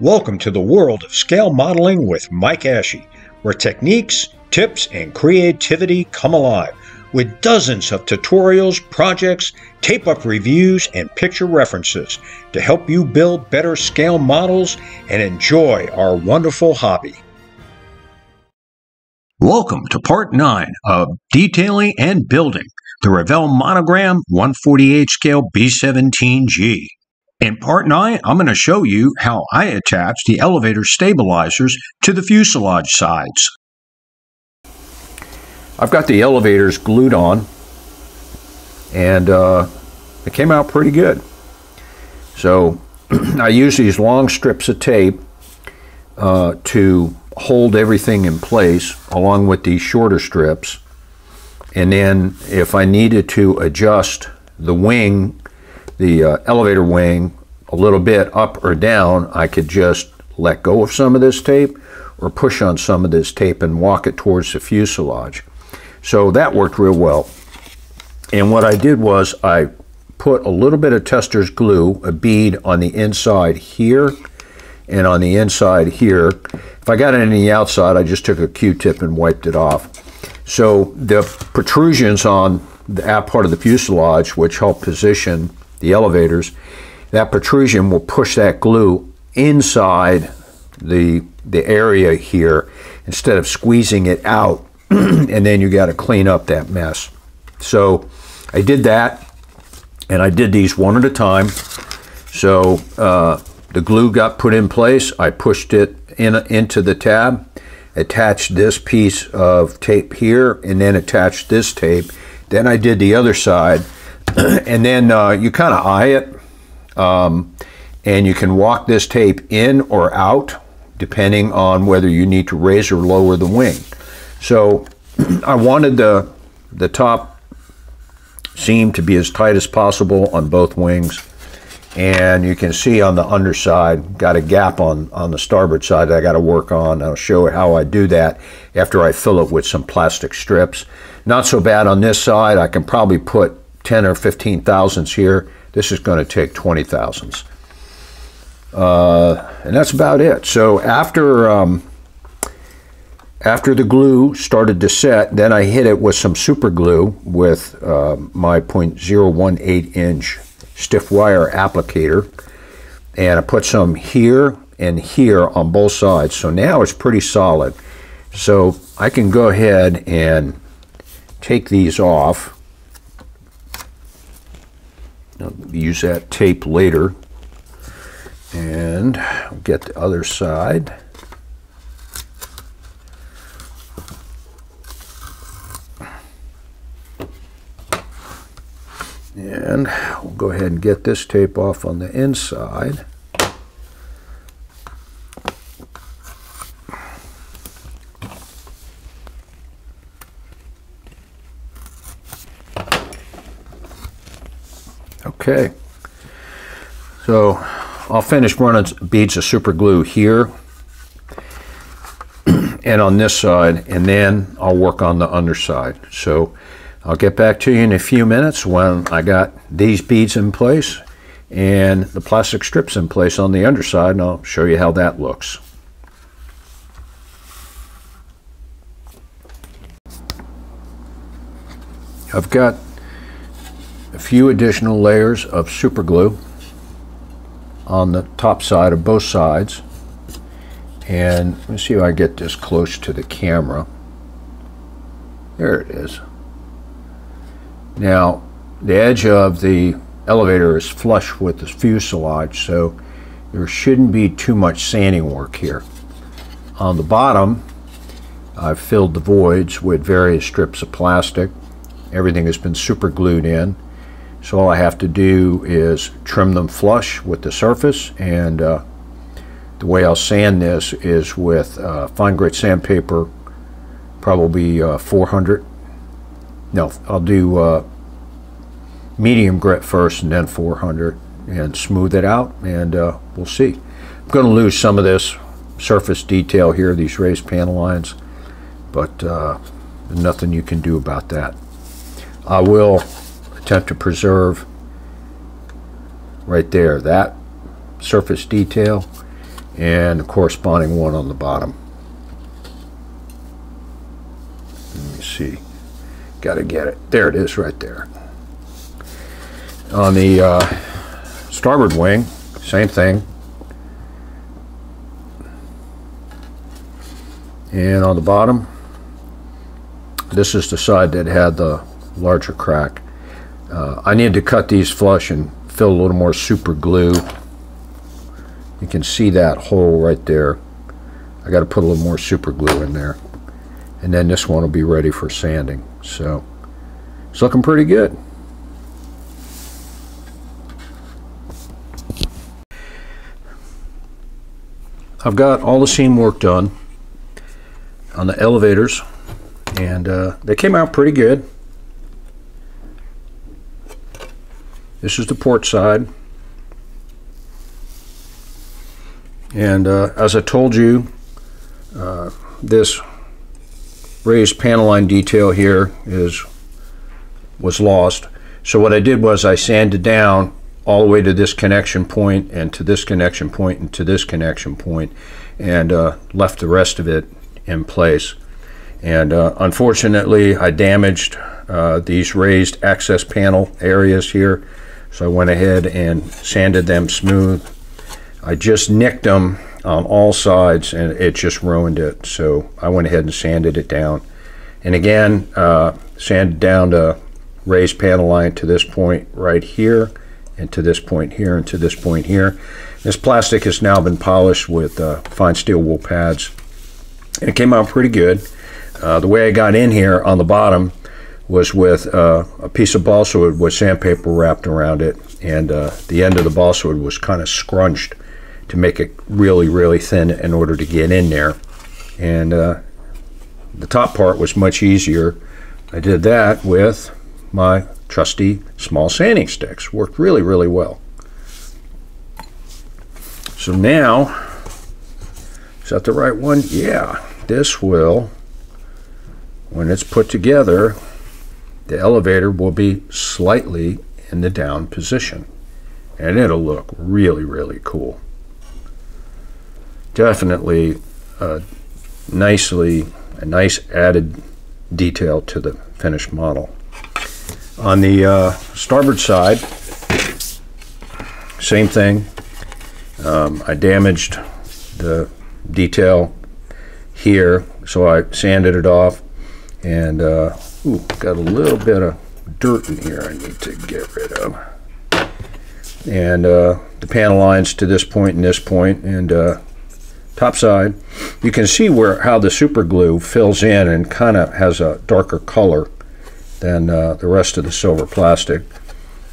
Welcome to the world of scale modeling with Mike Ashe, where techniques, tips, and creativity come alive with dozens of tutorials, projects, tape-up reviews, and picture references to help you build better scale models and enjoy our wonderful hobby. Welcome to Part 9 of Detailing and Building the Revell Monogram 148 scale B-17G. In Part 9, I'm going to show you how I attach the elevator stabilizers to the fuselage sides. I've got the elevators glued on, and it came out pretty good. So I use these long strips of tape to hold everything in place, along with these shorter strips. And then if I needed to adjust the wing, the elevator wing, a little bit up or down, I could just let go of some of this tape or push on some of this tape and walk it towards the fuselage. So that worked real well. And what I did was I put a little bit of tester's glue, a bead on the inside here and on the inside here. If I got it on the outside, I just took a Q-tip and wiped it off. So the protrusions on that part of the fuselage, which help position the elevators, that protrusion will push that glue inside the area here instead of squeezing it out, and then you got to clean up that mess. So I did that, and I did these one at a time. So the glue got put in place. I pushed it into the tab, attached this piece of tape here, and then attached this tape. Then I did the other side, and then you kind of eye it, and you can walk this tape in or out depending on whether you need to raise or lower the wing. So I wanted the top seam to be as tight as possible on both wings. And you can see on the underside, got a gap on the starboard side that I got to work on. I'll show you how I do that after I fill it with some plastic strips. Not so bad on this side. I can probably put 10 or 15 thousandths here. This is going to take 20 thousandths. And that's about it. So after the glue started to set, then I hit it with some super glue with my 0.018 inch stiff wire applicator, and I put some here and here on both sides. So now it's pretty solid. So I can go ahead and take these off. I'll use that tape later, and I'll get the other side. And we'll go ahead and get this tape off on the inside. Okay, so I'll finish running beads of super glue here and on this side, and then I'll work on the underside. So I'll get back to you in a few minutes when I got these beads in place and the plastic strips in place on the underside, and I'll show you how that looks. I've got a few additional layers of super glue on the top side of both sides, and let me see if I get this close to the camera. There it is. Now, the edge of the elevator is flush with the fuselage, so there shouldn't be too much sanding work here. On the bottom, I've filled the voids with various strips of plastic. Everything has been super glued in, so all I have to do is trim them flush with the surface, and the way I'll sand this is with fine grit sandpaper, probably 400. No, I'll do medium grit first and then 400 and smooth it out, and we'll see. I'm going to lose some of this surface detail here, these raised panel lines, but nothing you can do about that. I will attempt to preserve right there that surface detail, and the corresponding one on the bottom. Let me see. Got to get it. There it is right there. On the starboard wing, same thing. And on the bottom, this is the side that had the larger crack. I need to cut these flush and fill a little more super glue. You can see that hole right there. I got to put a little more super glue in there. And then this one will be ready for sanding. So it's looking pretty good. I've got all the seam work done on the elevators, and they came out pretty good. This is the port side, and as I told you, this raised panel line detail here was lost. So what I did was I sanded down all the way to this connection point and to this connection point and to this connection point, and left the rest of it in place. And unfortunately I damaged these raised access panel areas here, so I went ahead and sanded them smooth. I just nicked them on all sides and it just ruined it, so I went ahead and sanded it down. And again, sanded down the raised panel line to this point right here, and to this point here, and to this point here. This plastic has now been polished with fine steel wool pads, and it came out pretty good. The way I got in here on the bottom was with a piece of balsa wood with sandpaper wrapped around it, and the end of the balsa wood was kind of scrunched to make it really, really thin in order to get in there. And the top part was much easier. I did that with my trusty small sanding sticks. Worked really, really well. So now, is that the right one? Yeah, this will, when it's put together, the elevator will be slightly in the down position, and it'll look really, really cool. Definitely a nice added detail to the finished model. On the starboard side, same thing. I damaged the detail here, so I sanded it off, and got a little bit of dirt in here I need to get rid of. And the panel lines to this point and this point, and top side, you can see how the super glue fills in and kind of has a darker color than the rest of the silver plastic.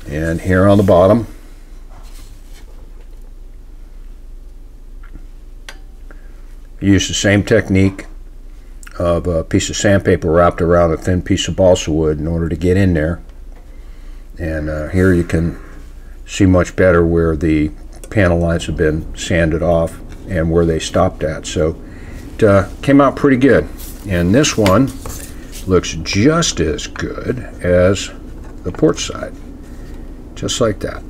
And here on the bottom, I used the same technique of a piece of sandpaper wrapped around a thin piece of balsa wood in order to get in there. And here you can see much better where the panel lines have been sanded off and where they stopped at. So it came out pretty good. And this one looks just as good as the port side, just like that.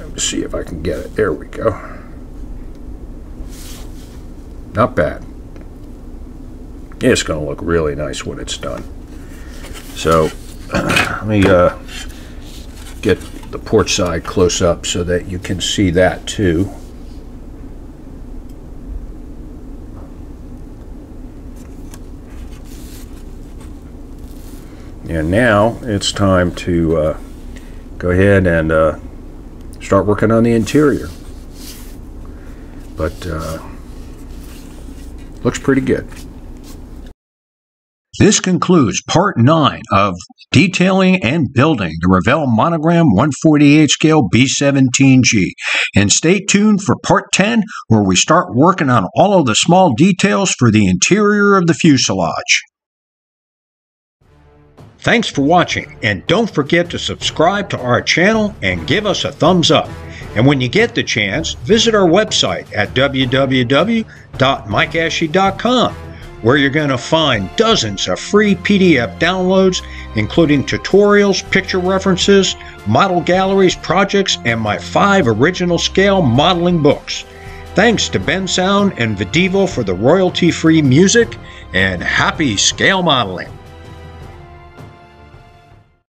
Let's see if I can get it. There we go. Not bad. It's going to look really nice when it's done. So let me get the port side close up so that you can see that too. And now it's time to go ahead and start working on the interior. But looks pretty good. This concludes Part 9 of detailing and building the Revell Monogram 148 scale B-17G. And stay tuned for Part 10, where we start working on all of the small details for the interior of the fuselage. Thanks for watching, and don't forget to subscribe to our channel and give us a thumbs up. And when you get the chance, visit our website at www.mikeashley.com, where you're going to find dozens of free PDF downloads, including tutorials, picture references, model galleries, projects, and my 5 original scale modeling books. Thanks to Ben Sound and Videvo for the royalty-free music, and happy scale modeling!